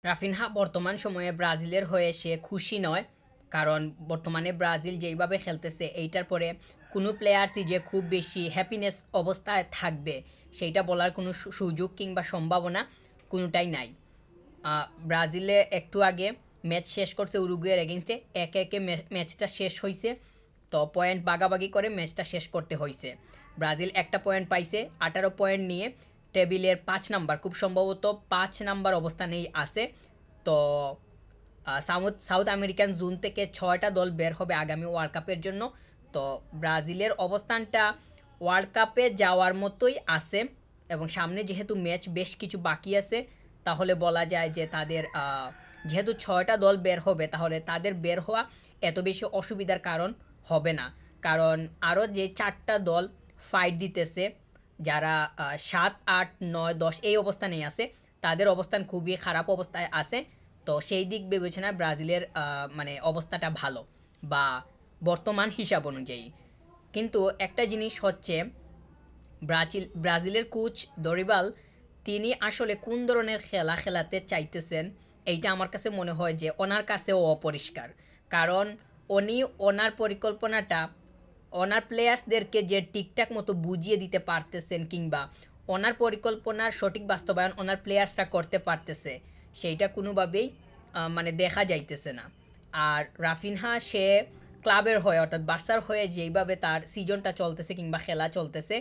Raphinha বর্তমান সময়ে ব্রাজিলের হয়ে সে খুশি নয়, কারণ বর্তমানে ব্রাজিল যেইভাবে খেলতেছে এইটার পরে কোনো প্লেয়ার্সই যে খুব বেশি হ্যাপিনেস অবস্থায় থাকবে সেইটা বলার কোনো সুযোগ কিংবা সম্ভাবনা কোনোটাই নাই। ব্রাজিলে একটু আগে ম্যাচ শেষ করছে উরুগুয়ের এগেনস্টে, একে একে ম্যাচটা শেষ হয়েছে। তো পয়েন্ট ভাগাভাগি করে ম্যাচটা শেষ করতে হয়েছে। ব্রাজিল একটা পয়েন্ট পাইছে, 18 পয়েন্ট নিয়ে টেবিলের 5 নাম্বার, খুব সম্ভবত 5 নাম্বার অবস্থানেই আছে। তো সাউথ সাউথ আমেরিকান জোন থেকে 6টা দল বের হবে আগামী ওয়ার্ল্ড কাপের জন্য। তো ব্রাজিলের অবস্থানটা ওয়ার্ল্ড কাপে যাওয়ার মতোই আছে, এবং সামনে যেহেতু ম্যাচ বেশ কিছু বাকি আছে, তাহলে বলা যায় যে তাদের যেহেতু 6টা দল বের হবে, তাহলে তাদের বের হওয়া এত বেশি অসুবিধার কারণ হবে না। কারণ আরও যে 4টা দল ফাইট দিতেছে, যারা 7, 8, 9, 10 এই অবস্থানেই আছে, তাদের অবস্থান খুবই খারাপ অবস্থায় আছে। তো সেই দিক বিবেচনায় ব্রাজিলের মানে অবস্থাটা ভালো, বা বর্তমান হিসাব অনুযায়ী। কিন্তু একটা জিনিস হচ্ছে, ব্রাজিলের কোচ দরিবাল তিনি আসলে কোন ধরনের খেলা খেলাতে চাইতেছেন, এইটা আমার কাছে মনে হয় যে ওনার কাছেও অপরিষ্কার। কারণ উনি ওনার পরিকল্পনাটা ওনার প্লেয়ার্সদেরকে যে ঠিকঠাক মতো বুঝিয়ে দিতে পারতেছেন, কিংবা ওনার পরিকল্পনার সঠিক বাস্তবায়ন ওনার প্লেয়ার্সরা করতে পারতেছে, সেইটা কোনোভাবেই মানে দেখা যাইতেছে না। আর রাফিনহা সে ক্লাবের হয়ে অর্থাৎ বার্সার হয়ে যেইভাবে তার সিজনটা চলতেছে কিংবা খেলা চলতেছে,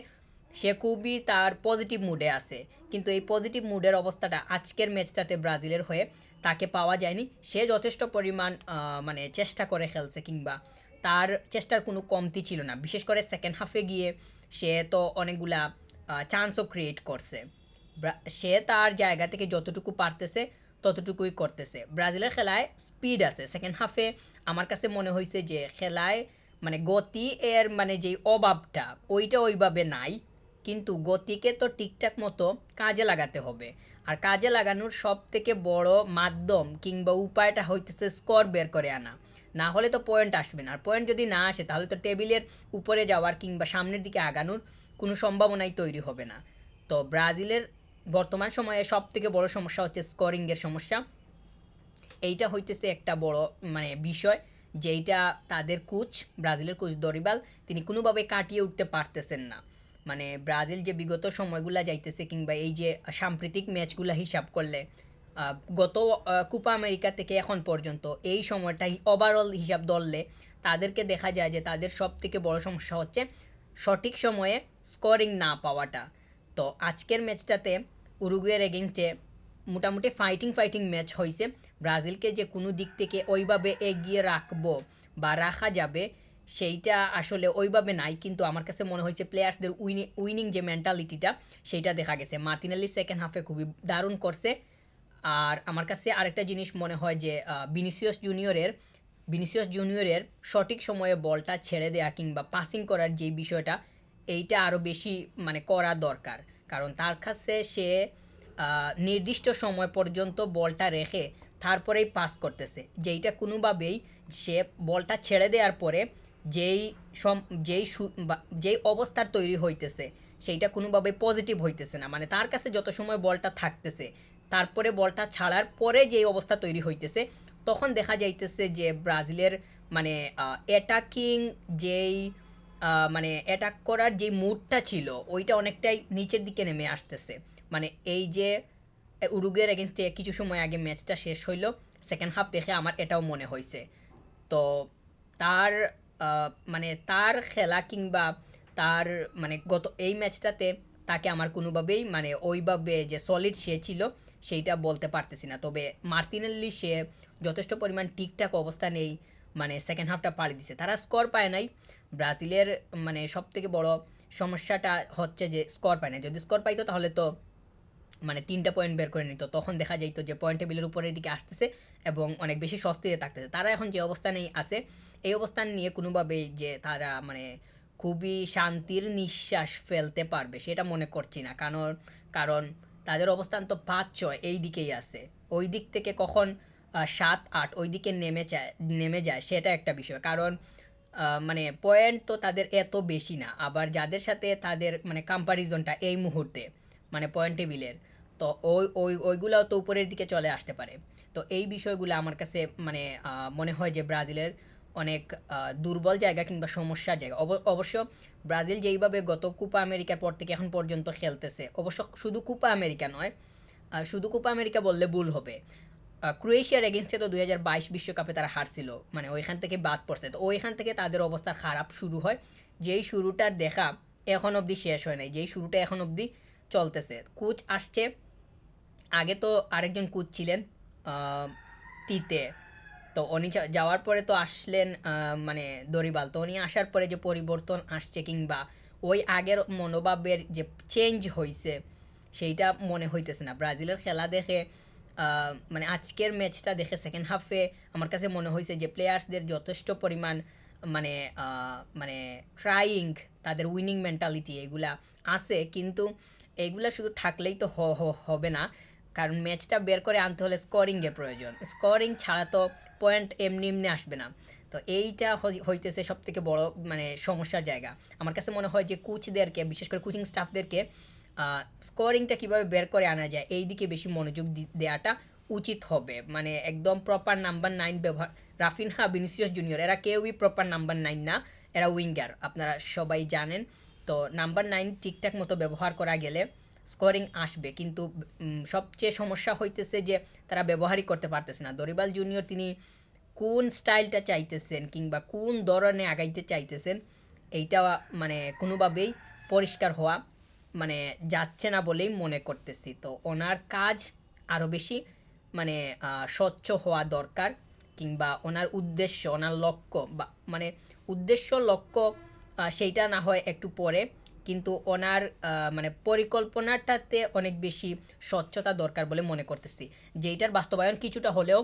সে খুবই তার পজিটিভ মুডে আছে। কিন্তু এই পজিটিভ মুডের অবস্থাটা আজকের ম্যাচটাতে ব্রাজিলের হয়ে তাকে পাওয়া যায়নি। সে যথেষ্ট পরিমাণ মানে চেষ্টা করে খেলছে, কিংবা তার চেষ্টার কোনো কমতি ছিল না। বিশেষ করে সেকেন্ড হাফে গিয়ে সে তো অনেকগুলা চান্সও ক্রিয়েট করছে। সে তার জায়গা থেকে যতটুকু পারতেছে ততটুকুই করতেছে। ব্রাজিলের খেলায় স্পিড আছে সেকেন্ড হাফে। আমার কাছে মনে হয়েছে যে খেলায় মানে গতি এর মানে যেই অভাবটা ওইটা ওইভাবে নাই, কিন্তু গতিকে তো ঠিকঠাক মতো কাজে লাগাতে হবে। আর কাজে লাগানোর সব থেকে বড় মাধ্যম কিংবা উপায়টা হইতেছে স্কোর বের করে আনা। না হলে তো পয়েন্ট আসবে না, আর পয়েন্ট যদি না আসে তাহলে তো টেবিলের উপরে যাওয়ার কিংবা সামনের দিকে আগানোর কোনো সম্ভাবনাই তৈরি হবে না। তো ব্রাজিলের বর্তমান সময়ে সব থেকে বড় সমস্যা হচ্ছে স্কোরিংয়ের সমস্যা। এইটা হইতেছে একটা বড় মানে বিষয়, যেইটা তাদের কোচ, ব্রাজিলের কোচ দরিবাল, তিনি কোনোভাবে কাটিয়ে উঠতে পারতেছেন না। মানে ব্রাজিল যে বিগত সময়গুলা যাইতেছে কিংবা এই যে সাম্প্রতিক ম্যাচগুলা হিসাব করলে, গত কোপা আমেরিকা থেকে এখন পর্যন্ত এই সময়টাই ওভারঅল হিসাব ধরলে তাদেরকে দেখা যায় যে তাদের সব থেকে বড় সমস্যা হচ্ছে সঠিক সময়ে স্কোরিং না পাওয়াটা। তো আজকের ম্যাচটাতে উরুগুয়ের এগেনস্টে মোটামুটি ফাইটিং ফাইটিং ম্যাচ হয়েছে। ব্রাজিলকে যে কোনো দিক থেকে ওইভাবে এগিয়ে রাখবো বা রাখা যাবে সেইটা আসলে ওইভাবে নাই, কিন্তু আমার কাছে মনে হয়েছে প্লেয়ার্সদের উইনিং যে মেন্টালিটিটা সেইটা দেখা গেছে। মার্টিনেলি সেকেন্ড হাফে খুবই দারুণ করছে। আর আমার কাছে আরেকটা জিনিস মনে হয় যে ভিনিসিয়াস জুনিয়রের সঠিক সময়ে বলটা ছেড়ে দেয়া কিংবা পাসিং করার যেই বিষয়টা, এইটা আরও বেশি মানে করা দরকার। কারণ তার কাছে সে নির্দিষ্ট সময় পর্যন্ত বলটা রেখে তারপরেই পাস করতেছে, যেইটা কোনোভাবেই সে বলটা ছেড়ে দেওয়ার পরে যেই সম যেই যেই অবস্থার তৈরি হইতেছে সেইটা কোনোভাবে পজিটিভ হইতেছে না। মানে তার কাছে যত সময় বলটা থাকতেছে, তারপরে বলটা ছাড়ার পরে যেই অবস্থা তৈরি হইতেছে, তখন দেখা যাইতেছে যে ব্রাজিলের মানে অ্যাটাকিং যেই মানে অ্যাটাক করার যে মুডটা ছিল ওইটা অনেকটাই নিচের দিকে নেমে আসতেছে। মানে এই যে উরুগুয়ের এগেনস্টে কিছু সময় আগে ম্যাচটা শেষ হইলো, সেকেন্ড হাফ দেখে আমার এটাও মনে হয়েছে। তো তার মানে তার খেলা কিংবা তার মানে গত এই ম্যাচটাতে তাকে আমার কোনোভাবেই মানে ওইভাবে যে সলিড সে ছিল সেইটা বলতে পারতেছি না। তবে মার্তিনেল্লি সে যথেষ্ট পরিমাণ ঠিকঠাক অবস্থানেই মানে সেকেন্ড হাফটা পাড়ি দিছে। তারা স্কোর পায় নাই। ব্রাজিলের মানে সব থেকে বড় সমস্যাটা হচ্ছে যে স্কোর পায় না। যদি স্কোর পাইতো তাহলে তো মানে 3টা পয়েন্ট বের করে নিত, তখন দেখা যাইতো যে পয়েন্ট টেবিলের উপরের দিকে আসতেছে এবং অনেক বেশি স্বস্তিতে থাকতেছে। তারা এখন যে অবস্থানেই আছে, এই অবস্থান নিয়ে কোনোভাবেই যে তারা মানে খুবই শান্তির নিঃশ্বাস ফেলতে পারবে সেটা মনে করছি না। কারণ তাদের অবস্থান তো 5-6 এই দিকেই আছে। ওই দিক থেকে কখন 7-8 ওই দিকে নেমে যায় সেটা একটা বিষয়। কারণ মানে পয়েন্ট তো তাদের এত বেশি না, আবার যাদের সাথে তাদের মানে কম্পারিজনটা এই মুহূর্তে মানে পয়েন্ট টেবিলের, তো ওইগুলাও তো উপরের দিকে চলে আসতে পারে। তো এই বিষয়গুলো আমার কাছে মানে মনে হয় যে ব্রাজিলের অনেক দুর্বল জায়গা কিংবা সমস্যার জায়গা। অবশ্য ব্রাজিল যেইভাবে গত কোপা আমেরিকার পর থেকে এখন পর্যন্ত খেলতেছে, অবশ্য শুধু কোপা আমেরিকা নয়, শুধু কোপা আমেরিকা বললে ভুল হবে। ক্রোয়েশিয়ার এগেনস্টে তো 2022 বিশ্বকাপে তারা হারছিল, মানে ওইখান থেকে বাদ পড়ছে। তো ওইখান থেকে তাদের অবস্থা খারাপ শুরু হয়, যেই শুরুটার দেখা এখন অবধি শেষ হয় নাই, যেই শুরুটা এখন অবধি চলতেছে। কোচ আসছে, আগে তো আরেকজন কোচ ছিলেন আহ, তিতে, তো উনি যাওয়ার পরে তো আসলেন মানে দরিবাল। তো উনি আসার পরে যে পরিবর্তন আসছে কিংবা ওই আগের মনোভাবের যে চেঞ্জ হয়েছে সেইটা মনে হইতেছে না ব্রাজিলের খেলা দেখে। মানে আজকের ম্যাচটা দেখে সেকেন্ড হাফে আমার কাছে মনে হয়েছে যে প্লেয়ার্সদের যথেষ্ট পরিমাণ মানে মানে ট্রাইং, তাদের উইনিং মেন্টালিটি এগুলা আছে, কিন্তু এইগুলা শুধু থাকলেই তো হবে না। কারণ ম্যাচটা বের করে আনতে হলে স্কোরিংয়ের প্রয়োজন, স্কোরিং ছাড়া তো পয়েন্ট এমনি এমনি আসবে না। তো এইটা হইতেছে সব থেকে বড় মানে সমস্যার জায়গা। আমার কাছে মনে হয় যে কোচদেরকে, বিশেষ করে কোচিং স্টাফদেরকে স্কোরিংটা কীভাবে বের করে আনা যায় এই দিকে বেশি মনোযোগ দেওয়াটা উচিত হবে। মানে একদম প্রপার নাম্বার 9 ব্যবহার, রাফিনহা, ভিনিসিয়াস জুনিয়র এরা কেউই প্রপার নাম্বার 9 না, এরা উইঙ্গার, আপনারা সবাই জানেন। তো নাম্বার 9 ঠিকঠাক মতো ব্যবহার করা গেলে স্কোরিং আসবে, কিন্তু সবচেয়ে সমস্যা হইতেছে যে তারা ব্যবহারই করতে পারতেছে না। দরিবাল জুনিয়র তিনি কোন স্টাইলটা চাইতেছেন কিংবা কোন ধরনে আগাইতে চাইতেছেন এইটা মানে কোনোভাবেই পরিষ্কার হওয়া মানে যাচ্ছে না বলেই মনে করতেছি। তো ওনার কাজ আরও বেশি মানে স্বচ্ছ হওয়া দরকার, কিংবা ওনার উদ্দেশ্য, ওনার লক্ষ্য বা মানে উদ্দেশ্য লক্ষ্য সেইটা না হয় একটু পরে, কিন্তু ওনার মানে পরিকল্পনাটাতে অনেক বেশি স্বচ্ছতা দরকার বলে মনে করতেছি, যেইটার বাস্তবায়ন কিছুটা হলেও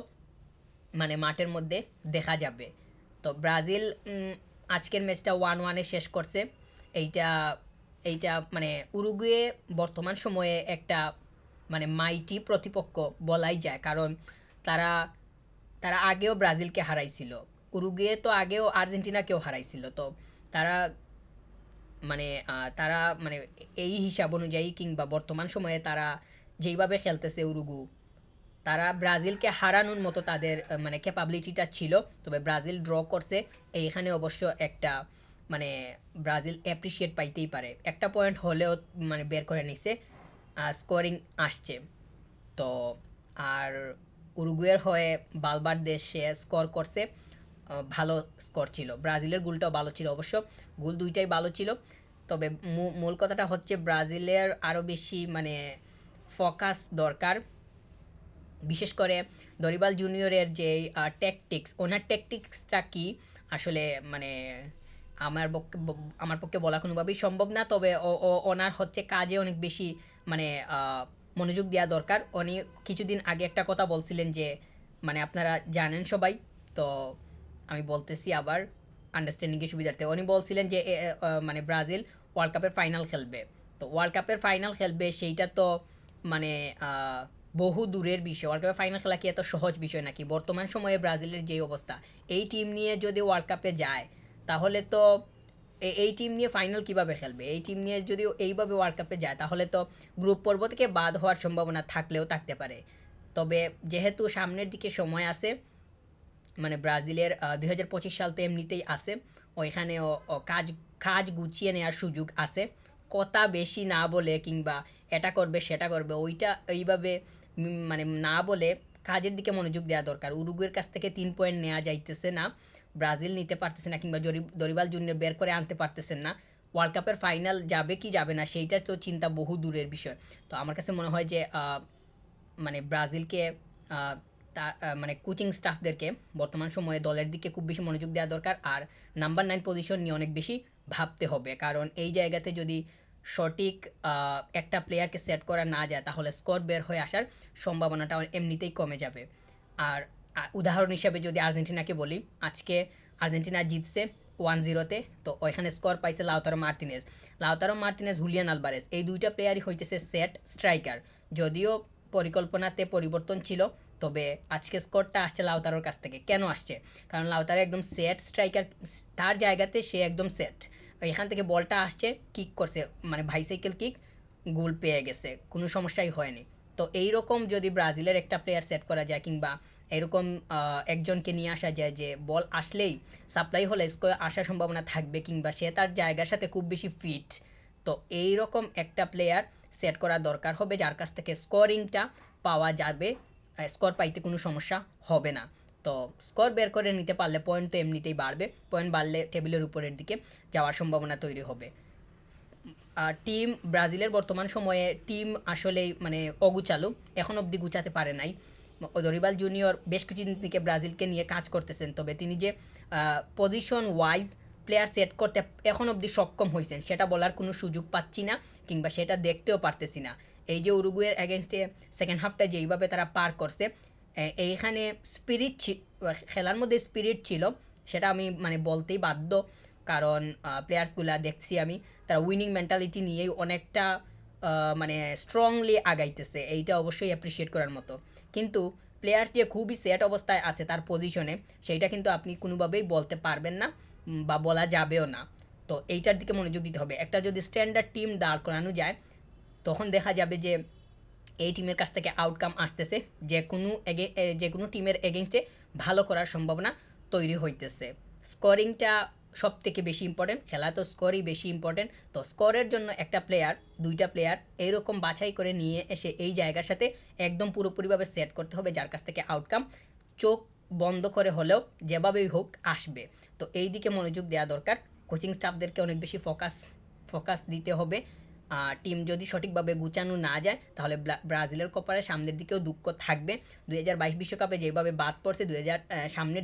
মানে মাঠের মধ্যে দেখা যাবে। তো ব্রাজিল আজকের ম্যাচটা 1-1 শেষ করছে। এইটা এইটা মানে উরুগুয়ে বর্তমান সময়ে একটা মানে মাইটি প্রতিপক্ষ বলাই যায়, কারণ তারা তারা আগেও ব্রাজিলকে হারাইছিল, উরুগুয়ে তো আগেও আর্জেন্টিনাকেও হারাইছিল। তো তারা মানে তারা এই হিসাব অনুযায়ী কিংবা বর্তমান সময়ে তারা যেইভাবে খেলতেছে উরুগু, তারা ব্রাজিলকে হারানোর মতো তাদের মানে ক্যাপাবিলিটিটা ছিল। তবে ব্রাজিল ড্র করছে, এইখানে অবশ্য একটা মানে ব্রাজিল অ্যাপ্রিসিয়েট পাইতেই পারে, একটা পয়েন্ট হলেও মানে বের করে নিছে, স্কোরিং আসছে। তো আর উরুগুয়ের হয়ে বালবার্দে সে স্কোর করছে, ভালো স্কোর ছিল। ব্রাজিলের গোলটাও ভালো ছিল, অবশ্য গোল দুইটাই ভালো ছিল। তবে মূল কথাটা হচ্ছে ব্রাজিলের আরও বেশি মানে ফোকাস দরকার, বিশেষ করে দরিবাল জুনিয়রের যে ট্যাকটিক্স, ওনার ট্যাকটিক্সটা কি আসলে মানে আমার পক্ষে বলা কোনোভাবেই সম্ভব না। তবে ওনার হচ্ছে কাজে অনেক বেশি মানে মনোযোগ দেওয়া দরকার। উনি কিছুদিন আগে একটা কথা বলছিলেন যে মানে আপনারা জানেন সবাই, তো আমি বলতেছি আবার আন্ডারস্ট্যান্ডিংয়ের সুবিধার্থে। উনি বলছিলেন যে মানে ব্রাজিল ওয়ার্ল্ড কাপের ফাইনাল খেলবে। তো ওয়ার্ল্ড কাপের ফাইনাল খেলবে সেইটা তো মানে বহু দূরের বিষয়। ওয়ার্ল্ড কাপের ফাইনাল খেলা কি এত সহজ বিষয় নাকি? বর্তমান সময়ে ব্রাজিলের যে অবস্থা, এই টিম নিয়ে যদি ওয়ার্ল্ড কাপে যায় তাহলে তো এই টিম নিয়ে ফাইনাল কিভাবে খেলবে? এই টিম নিয়ে যদি এইভাবে ওয়ার্ল্ড কাপে যায় তাহলে তো গ্রুপ পর্ব থেকে বাদ হওয়ার সম্ভাবনা থাকলেও থাকতে পারে। তবে যেহেতু সামনের দিকে সময় আছে, মানে ব্রাজিলের 2025 সাল তো এমনিতেই আছে, ওইখানে কাজ কাজ গুছিয়ে নেওয়ার সুযোগ আছে। কথা বেশি না বলে কিংবা এটা করবে সেটা করবে ওইটা এইভাবে মানে না বলে কাজের দিকে মনোযোগ দেওয়া দরকার। উরুগুয়ের কাছ থেকে 3 পয়েন্ট নেওয়া যাইতেছে না, ব্রাজিল নিতে পারতেছে না, কিংবা দরিবাল জুনিয়র বের করে আনতে পারতেছেন না। ওয়ার্ল্ড কাপের ফাইনাল যাবে কি যাবে না সেইটা তো চিন্তা বহু দূরের বিষয়। তো আমার কাছে মনে হয় যে মানে ব্রাজিলকে মানে কোচিং স্টাফদেরকে বর্তমান সময়ে দলের দিকে খুব বেশি মনোযোগ দেওয়া দরকার, আর নাম্বার 9 পজিশন নিয়ে অনেক বেশি ভাবতে হবে। কারণ এই জায়গাতে যদি সঠিক একটা প্লেয়ারকে সেট করা না যায় তাহলে স্কোর বের হয়ে আসার সম্ভাবনাটা এমনিতেই কমে যাবে। আর উদাহরণ হিসাবে যদি আর্জেন্টিনাকে বলি, আজকে আর্জেন্টিনা জিতছে 1-0-তে। তো ওইখানে স্কোর পাইছে লাউতারো মার্টিনেজ, হুলিয়ান আলবারেজ, এই দুইটা প্লেয়ারই হইতেছে সেট স্ট্রাইকার। যদিও পরিকল্পনাতে পরিবর্তন ছিল, তবে আজকে স্কোরটা আসছে লাউতারোর কাছ থেকে। কেন আসছে? কারণ লাউতারো একদম সেট স্ট্রাইকার, তার জায়গাতে সে একদম সেট। এখান থেকে বলটা আসছে, কিক করছে মানে বাইসাইকেল কিক, গোল পেয়ে গেছে, কোনো সমস্যাই হয়নি। তো এইরকম যদি ব্রাজিলের একটা প্লেয়ার সেট করা যায় কিংবা এরকম একজনকে নিয়ে আসা যায় যে বল আসলেই সাপ্লাই হলে স্কোর আসার সম্ভাবনা থাকবে কিংবা সে তার জায়গার সাথে খুব বেশি ফিট, তো এই রকম একটা প্লেয়ার সেট করা দরকার হবে যার কাছ থেকে স্কোরিংটা পাওয়া যাবে, স্কোর পাইতে কোনো সমস্যা হবে না। তো স্কোর বের করে নিতে পারলে পয়েন্ট তো এমনিতেই বাড়বে, পয়েন্ট বাড়লে টেবিলের উপরের দিকে যাওয়ার সম্ভাবনা তৈরি হবে। টিম ব্রাজিলের বর্তমান সময়ে টিম আসলেই মানে অগুচালু, এখন অবধি গুছাতে পারে নাই। দরিবাল জুনিয়র বেশ কিছুদিন থেকে ব্রাজিলকে নিয়ে কাজ করতেছেন, তবে তিনি যে পজিশন ওয়াইজ প্লেয়ার সেট করতে এখন অবধি সক্ষম হয়েছেন সেটা বলার কোনো সুযোগ পাচ্ছি না কিংবা সেটা দেখতেও পারতেছি না। এই যে উরুগুয়ের এগেনস্টে সেকেন্ড হাফটা যেইভাবে তারা পার করছে, এইখানে স্পিরিট খেলার মধ্যে স্পিরিট ছিল, সেটা আমি মানে বলতেই বাধ্য। কারণ প্লেয়ার্সগুলা দেখছি আমি তারা উইনিং মেন্টালিটি নিয়েই অনেকটা মানে স্ট্রংলি আগাইতেছে, এইটা অবশ্যই অ্যাপ্রিসিয়েট করার মতো। কিন্তু প্লেয়ার্স যে খুবই সেট অবস্থায় আছে তার পজিশনে, সেইটা কিন্তু আপনি কোনোভাবেই বলতে পারবেন না বা বলা যাবেও না। তো এইটার দিকে মনোযোগ দিতে হবে। একটা যদি স্ট্যান্ডার্ড টিম দাঁড় করানো যায় তখন দেখা যাবে যে এই টিমের কাছ থেকে আউটকাম আসতেছে, যে কোনো টিমের এগেনস্টে ভালো করার সম্ভাবনা তৈরি হইতেছে। স্কোরিংটা সব থেকে বেশি ইম্পর্টেন্ট, খেলা তো স্কোরই বেশি ইম্পর্টেন্ট। তো স্কোরের জন্য একটা প্লেয়ার, দুইটা প্লেয়ার এইরকম বাছাই করে নিয়ে এসে এই জায়গার সাথে একদম পুরোপুরিভাবে সেট করতে হবে যার কাছ থেকে আউটকাম চোখ বন্ধ করে হলেও যেভাবেই হোক আসবে। তো এই দিকে মনোযোগ দেওয়া দরকার। কোচিং স্টাফদেরকে অনেক বেশি ফোকাস দিতে হবে। টিম যদি সঠিকভাবে গুছানো না যায় তাহলে ব্রাজিলের কপালে সামনের দিকেও দুঃখ থাকবে। 2022 বিশ্বকাপে যেভাবে বাদ পড়ছে, সামনের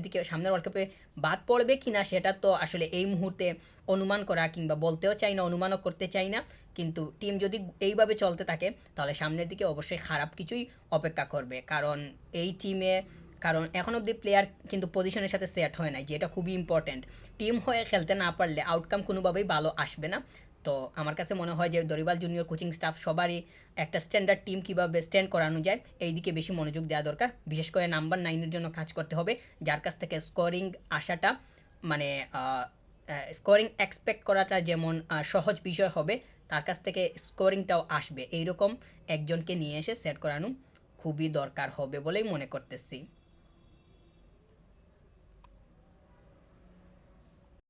ওয়ার্ল্ড কাপে বাদ পড়বে কি না সেটা তো আসলে এই মুহূর্তে অনুমান করা কিংবা বলতেও চাই না, অনুমানও করতে চাই না। কিন্তু টিম যদি এইভাবে চলতে থাকে তাহলে সামনের দিকে অবশ্যই খারাপ কিছুই অপেক্ষা করবে। কারণ এখন অবধি প্লেয়ার কিন্তু পজিশনের সাথে সেট হয় নাই, যেটা খুবই ইম্পর্ট্যান্ট। টিম হয়ে খেলতে না পারলে আউটকাম কোনোভাবেই ভালো আসবে না। তো আমার কাছে মনে হয় যে দরিবাল জুনিয়র কোচিং স্টাফ সবারই একটা স্ট্যান্ডার্ড টিম কীভাবে স্ট্যান্ড করানো যায় এই দিকে বেশি মনোযোগ দেওয়া দরকার। বিশেষ করে নাম্বার 9-এর জন্য কাজ করতে হবে, যার কাছ থেকে স্কোরিং আসাটা মানে স্কোরিং এক্সপেক্ট করাটা যেমন সহজ বিষয় হবে, তার কাছ থেকে স্কোরিংটাও আসবে, এইরকম একজনকে নিয়ে এসে সেট করানো খুবই দরকার হবে বলেই মনে করতেছি।